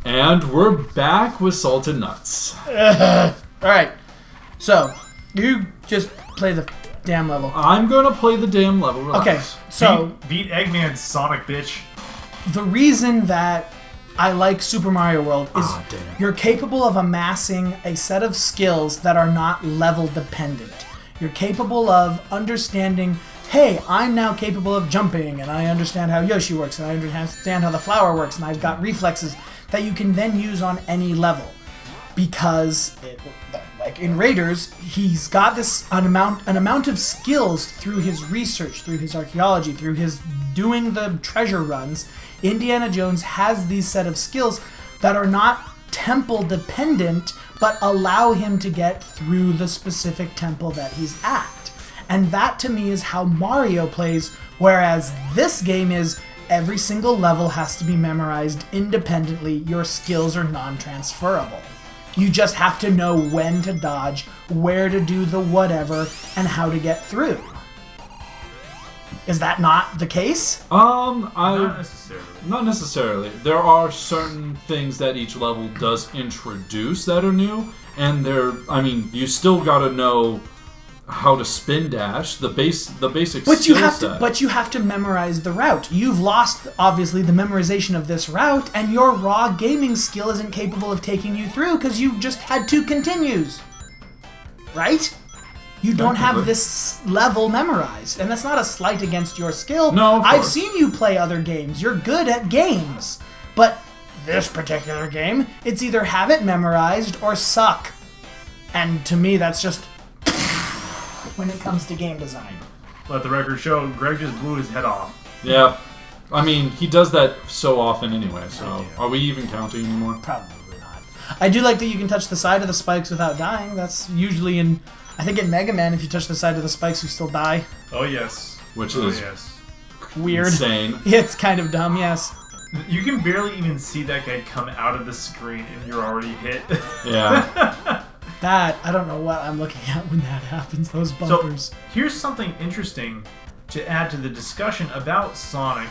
And we're back with Salted Nuts. Alright, so, you just play the damn level. I'm gonna play the damn level. Relax. Okay, so... Beat Eggman's Sonic, bitch. The reason that I like Super Mario World is you're capable of amassing a set of skills that are not level dependent. You're capable of understanding, hey, I'm now capable of jumping, and I understand how Yoshi works, and I understand how the flower works, and I've got reflexes that you can then use on any level. Because, like in Raiders, he's got an amount of skills through his research, through his archaeology, through his doing the treasure runs. Indiana Jones has these set of skills that are not temple dependent, but allow him to get through the specific temple that he's at. And that to me is how Mario plays, whereas this game is every single level has to be memorized independently. Your skills are non-transferable. You just have to know when to dodge, where to do the whatever, and how to get through. Is that not the case? Not necessarily. Not necessarily. There are certain things that each level does introduce that are new, and you still gotta know how to spin dash, the basic skill set. But you have to memorize the route. You've lost, obviously, the memorization of this route, and your raw gaming skill isn't capable of taking you through because you just had 2 continues. Right? You don't have this level memorized, and that's not a slight against your skill. No, of I've course. seen you play other games. You're good at games. But this particular game, it's either have it memorized or suck. And to me, that's just when it comes to game design. Let the record show, Greg just blew his head off. Yeah. He does that so often anyway, so are we even counting anymore? Probably not. I do like that you can touch the side of the spikes without dying. That's usually I think in Mega Man, if you touch the side of the spikes, you still die. Oh, yes. Which is Weird. insane. It's kind of dumb, yes. You can barely even see that guy come out of the screen and you're already hit. Yeah. I don't know what I'm looking at when that happens, those bumpers. So, here's something interesting to add to the discussion about Sonic,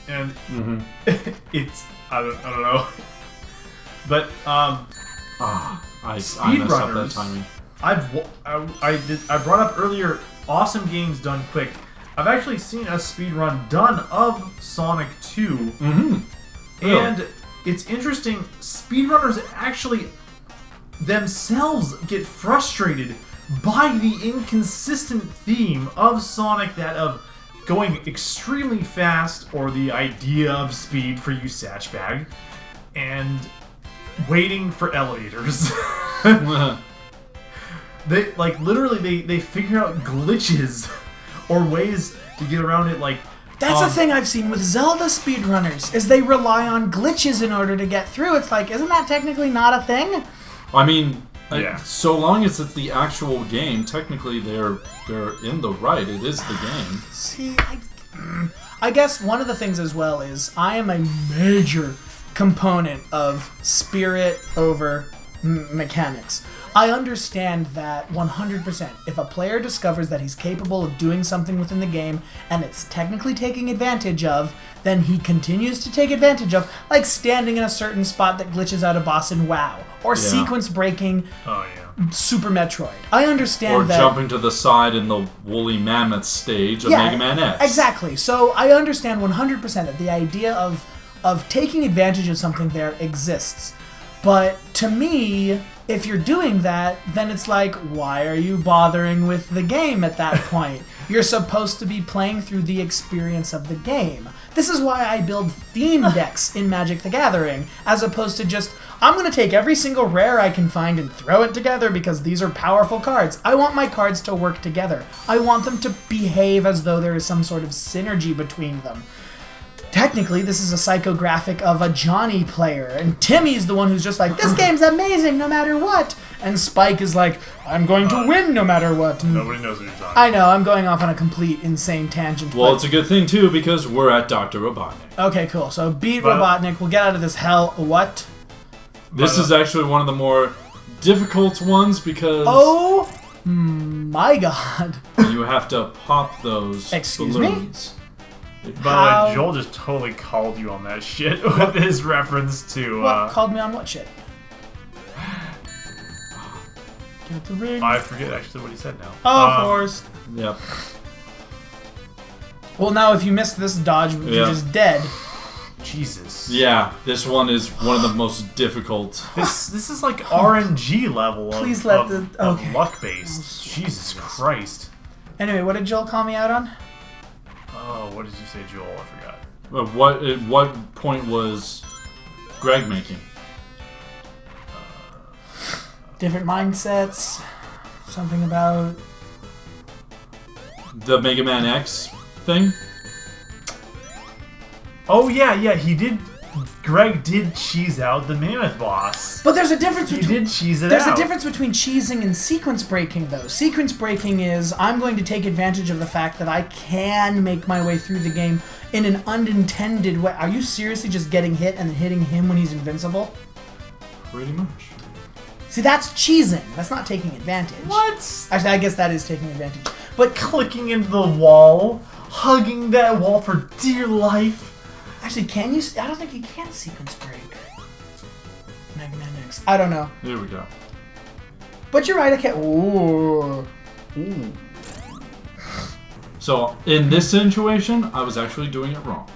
and it's, I don't know. But, I messed up that timing. I brought up earlier, awesome games done quick. I've actually seen a speedrun done of Sonic 2. Mm-hmm. Really? And it's interesting, speedrunners actually themselves get frustrated by the inconsistent theme of Sonic, that of going extremely fast, or the idea of speed for you, Satchbag, and waiting for elevators. They literally they figure out glitches or ways to get around it. That's a thing I've seen with Zelda speedrunners, is they rely on glitches in order to get through. It's like, isn't that technically not a thing? So long as it's the actual game, technically they're in the right. It is the game. See, I guess one of the things as well is I am a major component of spirit over mechanics. I understand that 100%. If a player discovers that he's capable of doing something within the game and it's technically taking advantage of, then he continues to take advantage of, like standing in a certain spot that glitches out a boss in WoW, or sequence breaking Super Metroid. I understand that. Or jumping to the side in the Woolly Mammoth stage of Mega Man X. Exactly. So I understand 100% that the idea of taking advantage of something there exists. But to me, if you're doing that, then it's like, why are you bothering with the game at that point? You're supposed to be playing through the experience of the game. This is why I build theme decks in Magic the Gathering, as opposed to just, I'm going to take every single rare I can find and throw it together because these are powerful cards. I want my cards to work together. I want them to behave as though there is some sort of synergy between them. Technically, this is a psychographic of a Johnny player, and Timmy's the one who's just like, this game's amazing no matter what, and Spike is like, I'm going to win no matter what. And nobody knows what you're talking about. I know, I'm going off on a complete insane tangent. Well, it's a good thing, too, because we're at Dr. Robotnik. Okay, cool. So beat Robotnik, we'll get out of this hell. What? This is actually one of the more difficult ones because... Oh my god. You have to pop those Excuse balloons. me? By the way, Joel just totally called you on that shit with his reference to. What? Called me on what shit? Get the ring. I forget actually what he said now. Oh, of course. Yep. Well, now if you missed this dodge, you're just dead. Jesus. Yeah, this one is one of the most difficult. This is like RNG level Please of okay. luck based. Jesus Christ. Anyway, what did Joel call me out on? Oh, what did you say, Joel? I forgot. What point was Greg making? Different mindsets. Something about The Mega Man X thing? Oh yeah, he did. Greg did cheese out the Mammoth boss. But there's a difference between... He did cheese it out. There's a difference between cheesing and sequence breaking, though. Sequence breaking is, I'm going to take advantage of the fact that I can make my way through the game in an unintended way. Are you seriously just getting hit and hitting him when he's invincible? Pretty much. See, that's cheesing. That's not taking advantage. What? Actually, I guess that is taking advantage. But Clicking into the wall, hugging that wall for dear life. actually, can you... I don't think you can sequence break Mega Man X. I don't know. There we go. But you're right, I can't... Ooh. So, in this situation, I was actually doing it wrong.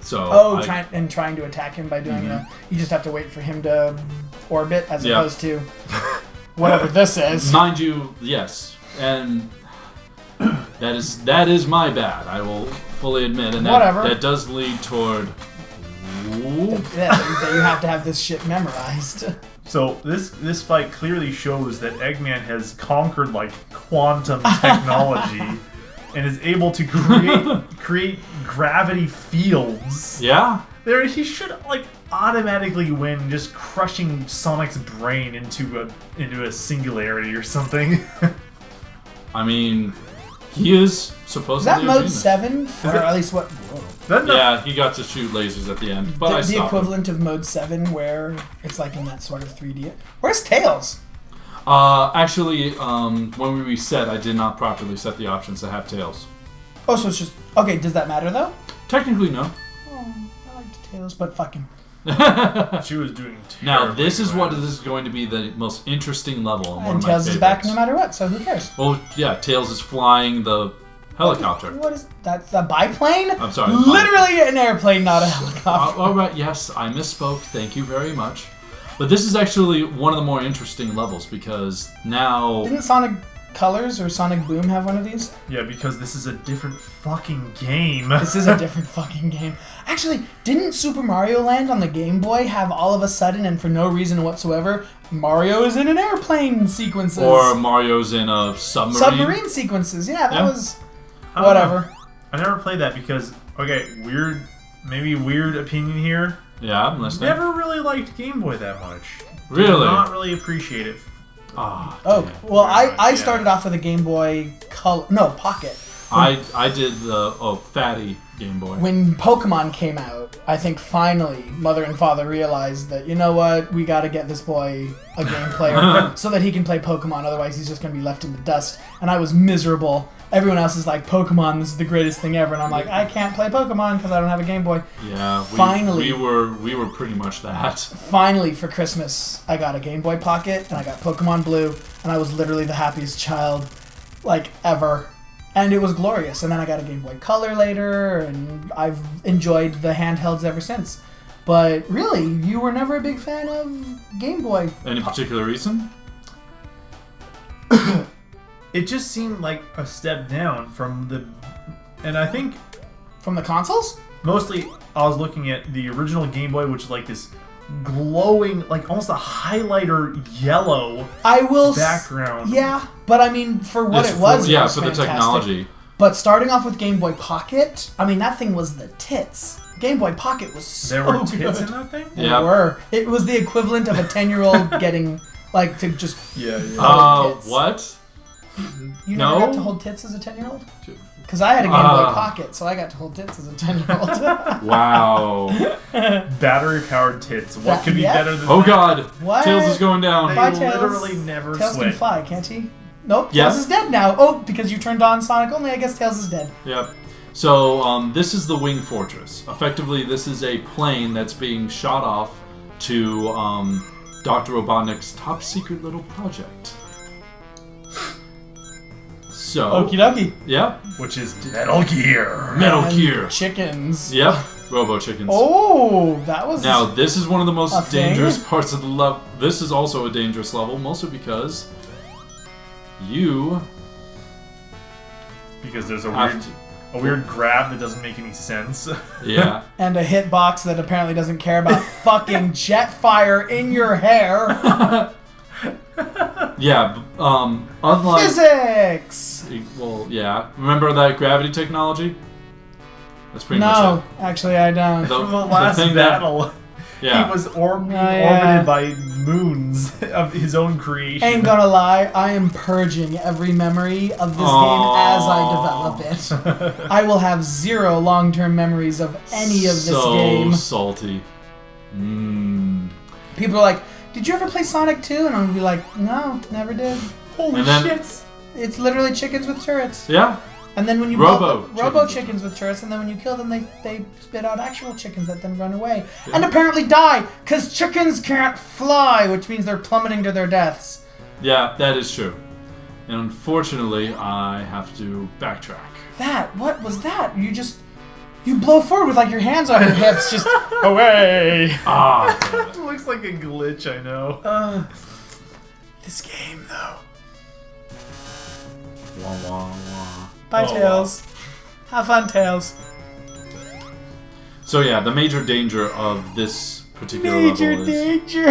So Trying to attack him by doing you just have to wait for him to orbit as opposed to whatever this is. Mind you, yes. And that is my bad. I will fully admit. And that does lead toward... that you have to have this shit memorized. So this fight clearly shows that Eggman has conquered like quantum technology and is able to create gravity fields. Yeah. He should like automatically win just crushing Sonic's brain into a singularity or something. I mean, he is supposed Is to that be a mode genius. 7? Or at least what... Yeah, he got to shoot lasers at the end, but I the stopped equivalent of mode 7 where it's like in that sort of 3D... Where's Tails? Actually, when we reset, I did not properly set the options to have tails. Oh, so it's just... Okay, does that matter though? Technically, no. Oh, I liked Tails, but fuck him. She was doing Now, this is going to be the most interesting level. And one of my Tails is back favorites. no matter what, so who cares? Well, yeah, Tails is flying the helicopter. What is that? A biplane? I'm sorry. Literally an airplane, not a helicopter. All right, yes, I misspoke. Thank you very much. But this is actually one of the more interesting levels because now... Didn't Sonic Colors or Sonic Boom have one of these? Yeah, because this is a different fucking game. This is a different fucking game. Actually, didn't Super Mario Land on the Game Boy have all of a sudden and for no reason whatsoever, Mario is in an airplane sequences? Or Mario's in a submarine? Submarine sequences, yeah, that was... I don't Whatever. know. I never played that because, okay, weird opinion here. Yeah, I'm listening. Never really liked Game Boy that much. Really? Did not really appreciate it. Oh, well, I started off with a Game Boy Color... No, Pocket. I did the fatty Game Boy. When Pokemon came out, I think finally Mother and Father realized that, you know what, we gotta get this boy a game player so that he can play Pokemon, otherwise he's just gonna be left in the dust. And I was miserable. Everyone else is like, Pokemon, this is the greatest thing ever. And I'm like, I can't play Pokemon because I don't have a Game Boy. Yeah, Finally. we were pretty much that. Finally, for Christmas, I got a Game Boy Pocket, and I got Pokemon Blue, and I was literally the happiest child, like, ever. And it was glorious. And then I got a Game Boy Color later, and I've enjoyed the handhelds ever since. But really, you were never a big fan of Game Boy. Any particular reason? It just seemed like a step down from the... And I think... From the consoles? Mostly, I was looking at the original Game Boy, which is like this glowing, like almost a highlighter yellow background. Yeah, but I mean, for what it was for fantastic. the technology. But starting off with Game Boy Pocket, I mean, that thing was the tits. Game Boy Pocket was so There were good. tits in that thing? There were. It was the equivalent of a 10-year-old getting, like, to just... tits. What? You never got to hold tits as a 10-year-old? Because I had a Game Boy Pocket, so I got to hold tits as a 10-year-old. Wow. Battery-powered tits. What could be better than that? Oh god. What? Tails is going down. Bye, They Tails. literally never Tails sweat. can fly, can't he? Nope, Yes. Tails is dead now. Oh, because you turned on Sonic only, I guess Tails is dead. Yep. So this is the Wing Fortress. Effectively, this is a plane that's being shot off to Dr. Robotnik's top secret little project. So, Okie dokie. Yep. Which is Metal Gear. Metal And Gear. Chickens. Yep. Robo Chickens. Oh, that was... Now, this is one of the A most thing? dangerous parts of the level. This is also a dangerous level, mostly because you Because there's a have weird grab that doesn't make any sense. to. Yeah. And a hitbox that apparently doesn't care about fucking jet fire in your hair. Yeah. Unlike. Physics! Well, yeah. Remember that gravity technology? That's pretty No, much actually I don't. it. The last thing battle, yeah. he was being yeah. orbited by moons of his own creation. Ain't gonna lie, I am purging every memory of this game as I develop it. I will have 0 long-term memories of any of this game. So salty. Mmm. People are like, did you ever play Sonic 2? And I'm gonna be like, no, never did. Holy And then- shit! It's literally chickens with turrets. Yeah. And then when you Robo chickens with turrets, and then when you kill them, they spit out actual chickens that then run away and apparently die because chickens can't fly, which means they're plummeting to their deaths. Yeah, that is true. And unfortunately, I have to backtrack. What was that? You blow forward with like your hands on your hips, just away. Ah. Damn It it. looks like a glitch, I know. This game though. Wah, wah, wah. Bye, Oh, Tails. Have fun, Tails. So yeah, the major danger of this particular Major level is danger.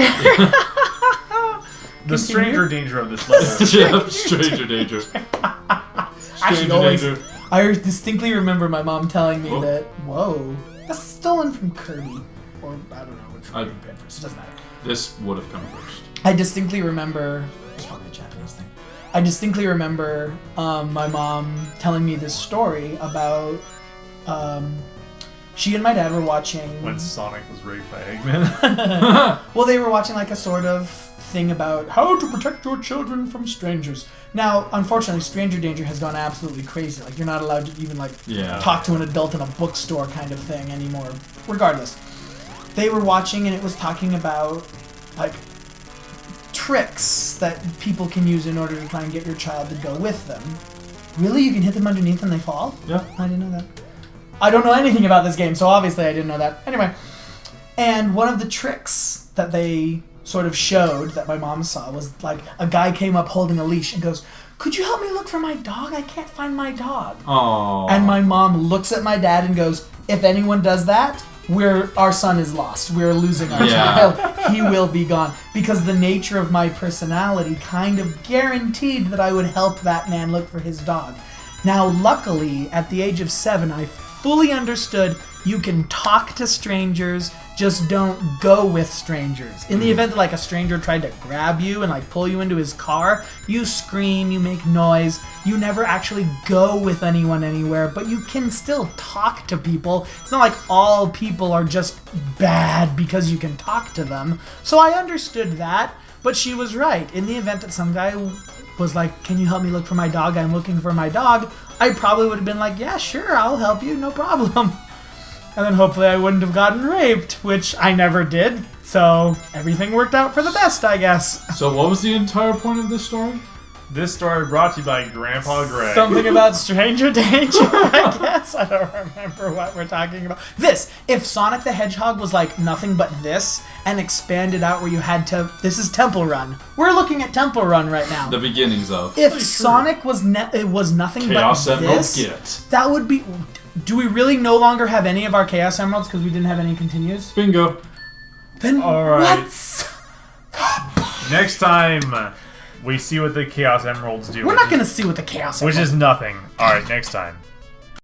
The stranger danger of this level. yeah, stranger danger. Stranger always- danger. I distinctly remember my mom telling me Whoa. that, whoa, that's stolen from Kirby. Or, I don't know which one you first. It doesn't matter. This would have come first. I distinctly remember, it's probably a Japanese thing. I distinctly remember my mom telling me this story about, she and my dad were watching... When Sonic was raped by Eggman. Well, they were watching like a sort of thing about how to protect your children from strangers. Now, unfortunately, stranger danger has gone absolutely crazy. Like, you're not allowed to even like Yeah. talk to an adult in a bookstore kind of thing anymore. Regardless, they were watching and it was talking about like tricks that people can use in order to try and get your child to go with them. Really? You can hit them underneath and they fall? Yeah. I didn't know that. I don't know anything about this game, so obviously I didn't know that. Anyway, and one of the tricks that they sort of showed that my mom saw was like a guy came up holding a leash and goes, "Could you help me look for my dog? I can't find my dog." Oh. And my mom looks at my dad and goes, "If anyone does that, our son is lost. We're losing our Yeah. child. He will be gone." Because the nature of my personality kind of guaranteed that I would help that man look for his dog. Now, luckily, at the age of 7, I fully understood you can talk to strangers, just don't go with strangers. In the event that like a stranger tried to grab you and like pull you into his car, you scream, you make noise, you never actually go with anyone anywhere, but you can still talk to people. It's not like all people are just bad because you can talk to them. So I understood that, but she was right. In the event that some guy was like, "Can you help me look for my dog? I'm looking for my dog," I probably would have been like, "Yeah, sure, I'll help you, no problem." And then hopefully I wouldn't have gotten raped, which I never did. So everything worked out for the best, I guess. So what was the entire point of this story? This story brought to you by Grandpa Greg. Something about stranger danger, I guess. I don't remember what we're talking about. This, if Sonic the Hedgehog was like nothing but this and expanded out where you had to, this is Temple Run. We're looking at Temple Run right now. The beginnings of If Sonic was it was nothing Chaos but Emerald this, Git. that would be... Do we really no longer have any of our Chaos Emeralds because we didn't have any continues? Bingo. Then All right. what's... Next time, we see what the Chaos Emeralds do. We're not going to see what the Chaos Which Emeralds... is nothing. Alright, next time.